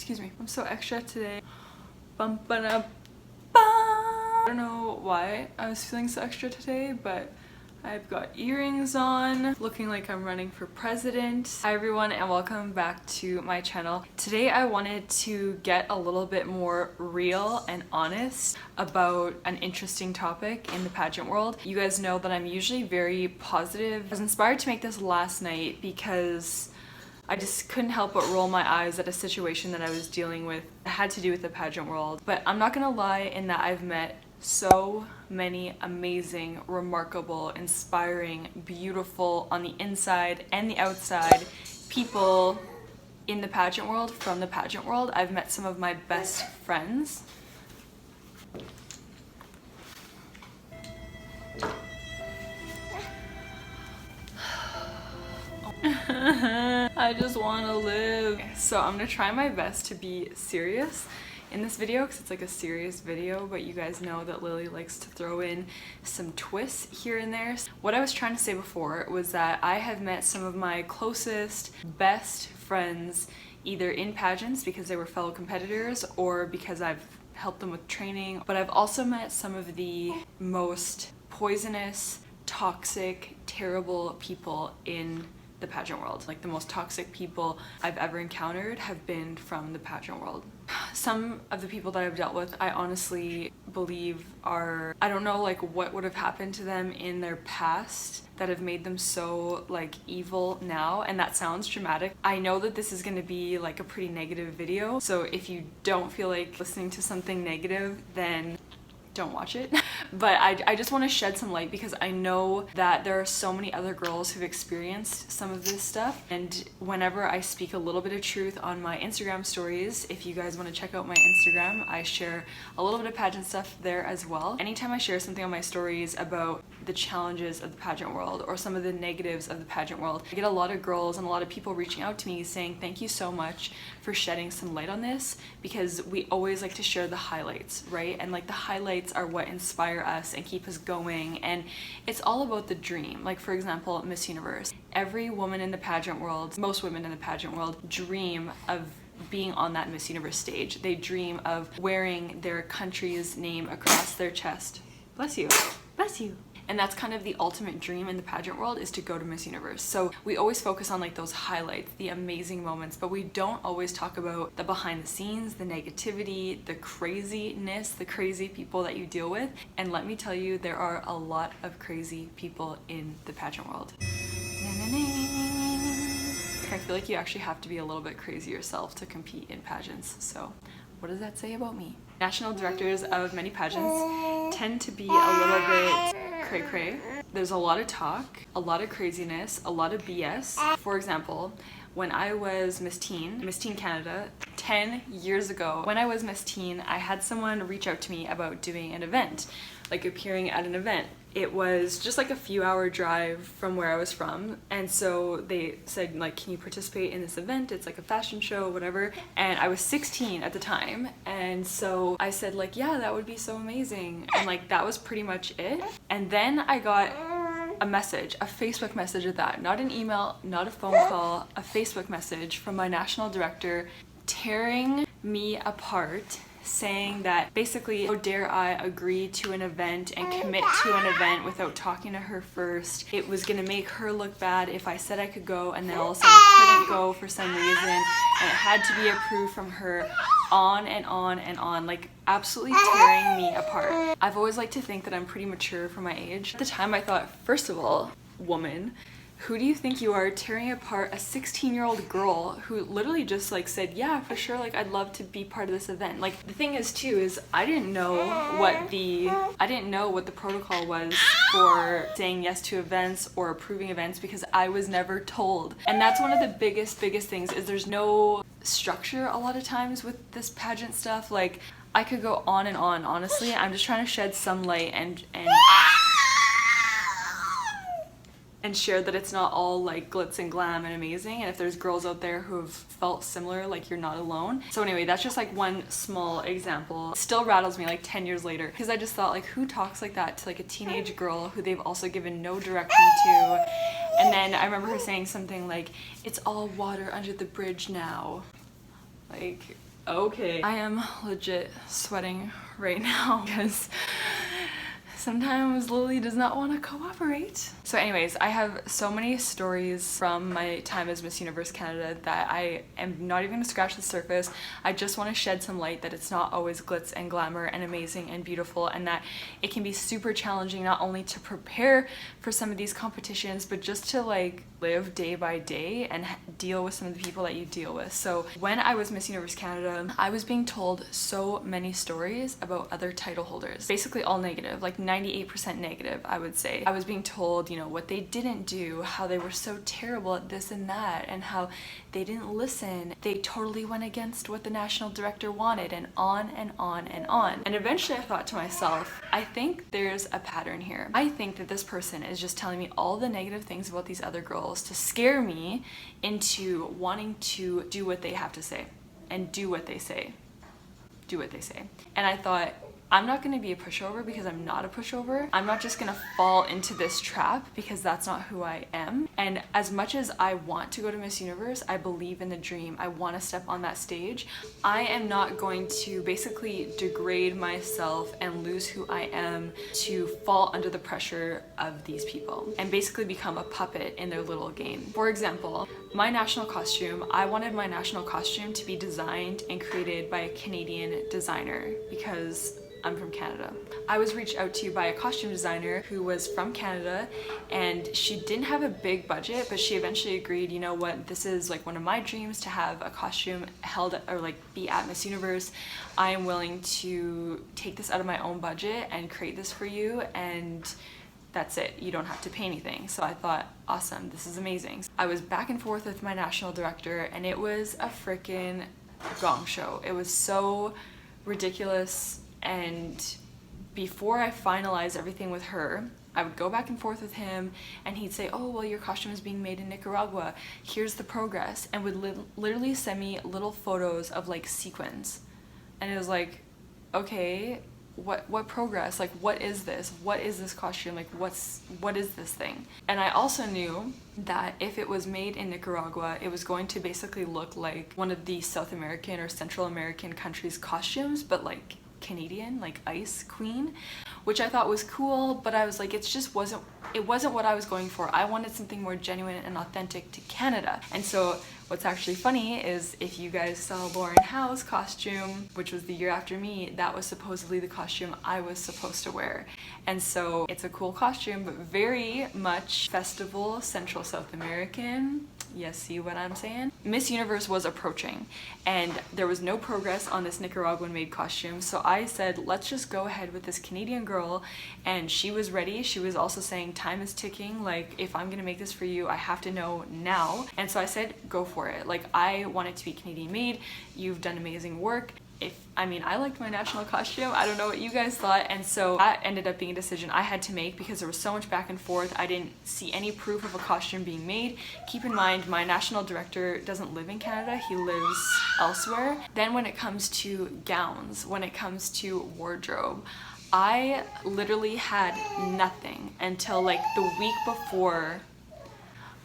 Excuse me, I'm so extra today. Bum ba da ba. I don't know why I was feeling so extra today, but I've got earrings on, looking like I'm running for president. Hi everyone and welcome back to my channel. Today I wanted to get a little bit more real and honest about an interesting topic in the pageant world. You guys know that I'm usually very positive. I was inspired to make this last night because I just couldn't help but roll my eyes at a situation that I was dealing with. It had to do with the pageant world. But I'm not gonna lie in that I've met so many amazing, remarkable, inspiring, beautiful on the inside and the outside people in the pageant world, from the pageant world. I've met some of my best friends. I just want to live. So I'm gonna try my best to be serious in this video because it's like a serious video, but you guys know that Lily likes to throw in some twists here and there. What I was trying to say before was that I have met some of my closest, best friends either in pageants because they were fellow competitors or because I've helped them with training, but I've also met some of the most poisonous, toxic, terrible people in the pageant world. Like the most toxic people I've ever encountered have been from the pageant world. Some of the people that I've dealt with, I honestly believe are, I don't know like what would have happened to them in their past that have made them so like evil now, and that sounds dramatic. I know that this is going to be like a pretty negative video, so if you don't feel like listening to something negative, then don't watch it. But I just want to shed some light because I know that there are so many other girls who've experienced some of this stuff, and whenever I speak a little bit of truth on my Instagram stories, if you guys want to check out my Instagram, I share a little bit of pageant stuff there as well. Anytime I share something on my stories about the challenges of the pageant world or some of the negatives of the pageant world, I get a lot of girls and a lot of people reaching out to me saying thank you so much for shedding some light on this, because we always like to share the highlights, right? And like the highlights are what inspire us and keep us going, and it's all about the dream. Like for example, Miss Universe. Every woman in the pageant world, most women in the pageant world dream of being on that Miss Universe stage. They dream of wearing their country's name across their chest. Bless you. Bless you. And that's kind of the ultimate dream in the pageant world, is to go to Miss Universe. So we always focus on like those highlights, the amazing moments, but we don't always talk about the behind the scenes, the negativity, the craziness, the crazy people that you deal with. And let me tell you, there are a lot of crazy people in the pageant world. I feel like you actually have to be a little bit crazy yourself to compete in pageants. So what does that say about me? National directors of many pageants tend to be a little bit cray-cray. There's a lot of talk, a lot of craziness, a lot of BS. For example, when I was Miss Teen Canada 10 years ago, when I was Miss Teen, I had someone reach out to me about doing an event, like appearing at an event. It was just like a few-hour drive from where I was from, and so they said like, can you participate in this event? It's like a fashion show, whatever. And I was 16 at the time, and so I said like, yeah, that would be so amazing, and like that was pretty much it. And then I got a message, a Facebook message at that, not an email, not a phone call, a Facebook message from my national director tearing me apart, saying that basically, how dare I agree to an event and commit to an event without talking to her first. It was gonna make her look bad if I said I could go and then all of a sudden couldn't go for some reason, and it had to be approved from her, on and on and on, like absolutely tearing me apart. I've always liked to think that I'm pretty mature for my age. At the time I thought, first of all, woman, who do you think you are tearing apart a 16-year-old girl who literally just like said, yeah, for sure, like I'd love to be part of this event. Like the thing is too, is I didn't know what the protocol was for saying yes to events or approving events, because I was never told. And that's one of the biggest things, is there's no structure a lot of times with this pageant stuff. Like I could go on and on, honestly. I'm just trying to shed some light and share that it's not all like glitz and glam and amazing, and if there's girls out there who have felt similar, like you're not alone. So anyway, that's just like one small example. It still rattles me like 10 years later, because I just thought like, who talks like that to like a teenage girl who they've also given no direction to? And then I remember her saying something like, it's all water under the bridge now. Like, Okay. I am legit sweating right now because sometimes Lily does not want to cooperate. So anyways, I have so many stories from my time as Miss Universe Canada that I am not even going to scratch the surface. I just want to shed some light that it's not always glitz and glamour and amazing and beautiful, and that it can be super challenging not only to prepare for some of these competitions, but just to like live day by day and deal with some of the people that you deal with. So when I was Miss Universe Canada, I was being told so many stories about other title holders, basically all negative, like 98% negative, I would say. I was being told, you know, what they didn't do, how they were so terrible at this and that, and how they didn't listen. They totally went against what the national director wanted, and on and on and on. And eventually I thought to myself, I think there's a pattern here. I think that this person is just telling me all the negative things about these other girls to scare me into wanting to do what they have to say and do what they say. Do what they say. And I thought, I'm not going to be a pushover because I'm not a pushover. I'm not just going to fall into this trap because that's not who I am. And as much as I want to go to Miss Universe, I believe in the dream. I want to step on that stage. I am not going to basically degrade myself and lose who I am to fall under the pressure of these people and basically become a puppet in their little game. For example, my national costume, I wanted my national costume to be designed and created by a Canadian designer because I'm from Canada. I was reached out to by a costume designer who was from Canada, and she didn't have a big budget, but she eventually agreed, you know what, this is like one of my dreams to have a costume held or like be at Miss Universe. I am willing to take this out of my own budget and create this for you, and that's it. You don't have to pay anything. So I thought, awesome, this is amazing. I was back and forth with my national director, and it was a freaking gong show. It was so ridiculous. And before I finalized everything with her, I would go back and forth with him, and he'd say, oh, well, your costume is being made in Nicaragua. Here's the progress. And would literally send me little photos of like sequins. And it was like, okay, what progress? Like, what is this? What is this costume? Like, what is this thing? And I also knew that if it was made in Nicaragua, it was going to basically look like one of the South American or Central American countries' costumes, but like Canadian, like Ice Queen, which I thought was cool, but I was like, it wasn't what I was going for. I wanted something more genuine and authentic to Canada. And so what's actually funny is if you guys saw Lauren Howe's costume, which was the year after me, that was supposedly the costume I was supposed to wear. And so it's a cool costume, but very much festival, Central South American. Yes, see what I'm saying? Miss Universe was approaching, and there was no progress on this Nicaraguan made costume, so I said, let's just go ahead with this Canadian girl, and she was ready. She was also saying, time is ticking, like, if I'm gonna make this for you, I have to know now. And so I said, go for it. Like, I want it to be Canadian made. You've done amazing work. I liked my national costume. I don't know what you guys thought, and so that ended up being a decision I had to make because there was so much back and forth. I didn't see any proof of a costume being made. Keep in mind, my national director doesn't live in Canada, he lives elsewhere. Then when it comes to gowns, when it comes to wardrobe, I literally had nothing until like the week before.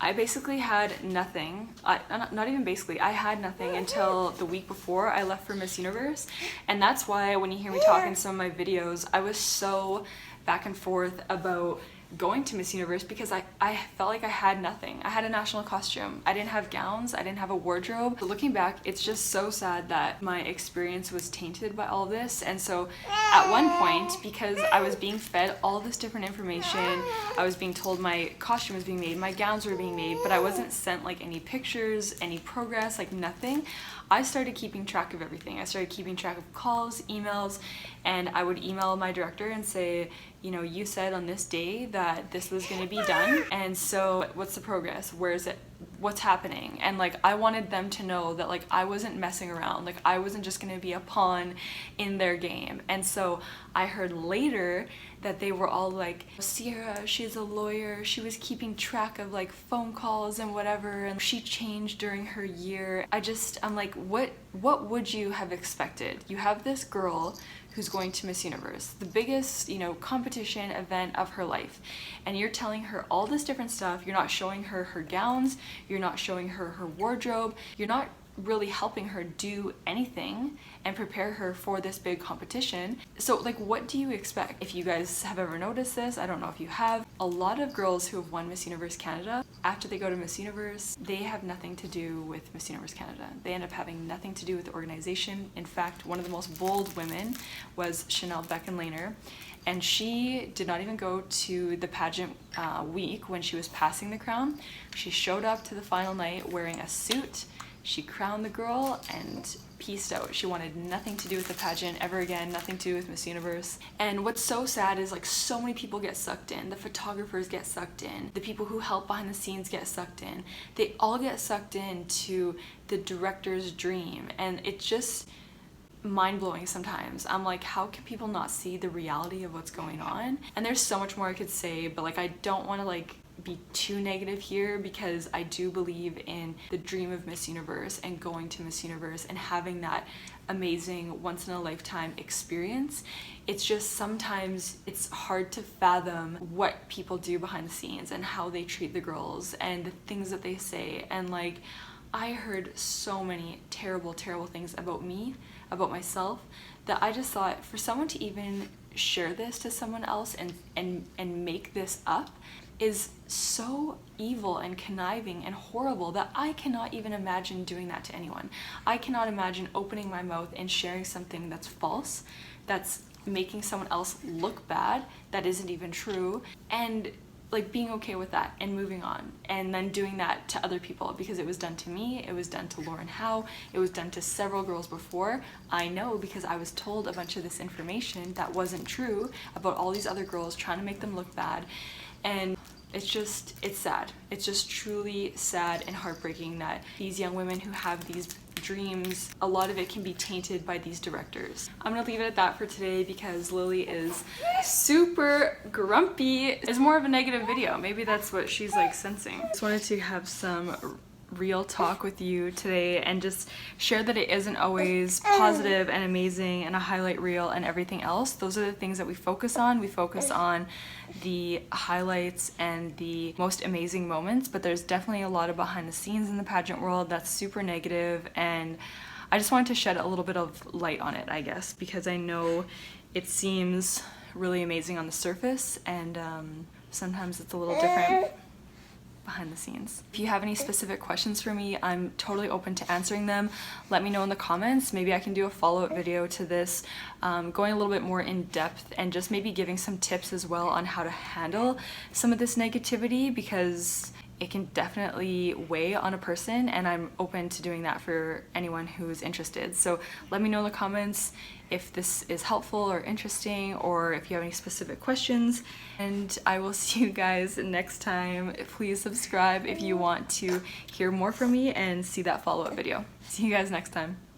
I basically had nothing, not even basically, I had nothing until the week before I left for Miss Universe. And that's why when you hear me talk in some of my videos, I was so back and forth about going to Miss Universe because I felt like I had nothing. I had a national costume. I didn't have gowns. I didn't have a wardrobe. But looking back, it's just so sad that my experience was tainted by all this. And so at one point, because I was being fed all this different information, I was being told my costume was being made, my gowns were being made, but I wasn't sent like any pictures, any progress, like nothing. I started keeping track of everything. I started keeping track of calls, emails, and I would email my director and say, you know, you said on this day that this was going to be done, and so what's the progress? Where is it? What's happening? And like, I wanted them to know that like I wasn't messing around, like I wasn't just going to be a pawn in their game. And so I heard later that they were all like, Sierra, she's a lawyer, she was keeping track of like phone calls and whatever, and she changed during her year. I'm like, what would you have expected? You have this girl who's going to Miss Universe, the biggest, you know, competition event of her life, and you're telling her all this different stuff. You're not showing her her gowns, you're not showing her her wardrobe, you're not really helping her do anything and prepare her for this big competition. So like, what do you expect? If you guys have ever noticed this, I don't know if you have, a lot of girls who have won Miss Universe Canada, after they go to Miss Universe, they have nothing to do with Miss Universe Canada. They end up having nothing to do with the organization. In fact, one of the most bold women was Chanel Beckenlaner, and she did not even go to the pageant week when she was passing the crown. She showed up to the final night wearing a suit. She crowned the girl and peaced out. She wanted nothing to do with the pageant ever again, nothing to do with Miss Universe. And what's so sad is like so many people get sucked in. The photographers get sucked in. The people who help behind the scenes get sucked in. They all get sucked into the director's dream, and it's just mind-blowing sometimes. I'm like, how can people not see the reality of what's going on? And there's so much more I could say, but like I don't want to like be too negative here, because I do believe in the dream of Miss Universe and going to Miss Universe and having that amazing once-in-a-lifetime experience. It's just sometimes it's hard to fathom what people do behind the scenes and how they treat the girls and the things that they say. And like, I heard so many terrible things about me, about myself, that I just thought for someone to even share this to someone else and make this up is so evil and conniving and horrible that I cannot even imagine doing that to anyone. I cannot imagine opening my mouth and sharing something that's false, that's making someone else look bad, that isn't even true, and like being okay with that and moving on, and then doing that to other people, because it was done to me, it was done to Lauren Howe, it was done to several girls before. I know because I was told a bunch of this information that wasn't true about all these other girls trying to make them look bad. And it's sad. It's just truly sad and heartbreaking that these young women who have these dreams, a lot of it can be tainted by these directors. I'm gonna leave it at that for today because Lily is super grumpy. It's more of a negative video. Maybe that's what she's like sensing. Just wanted to have some real talk with you today and just share that it isn't always positive and amazing and a highlight reel and everything else. Those are the things that we focus on. We focus on the highlights and the most amazing moments, but there's definitely a lot of behind the scenes in the pageant world that's super negative, and I just wanted to shed a little bit of light on it, I guess, because I know it seems really amazing on the surface, and sometimes it's a little different behind the scenes. If you have any specific questions for me, I'm totally open to answering them. Let me know in the comments. Maybe I can do a follow-up video to this, going a little bit more in depth and just maybe giving some tips as well on how to handle some of this negativity, because it can definitely weigh on a person, and I'm open to doing that for anyone who's interested. So let me know in the comments if this is helpful or interesting, or if you have any specific questions, and I will see you guys next time. Please subscribe if you want to hear more from me and see that follow-up video. See you guys next time.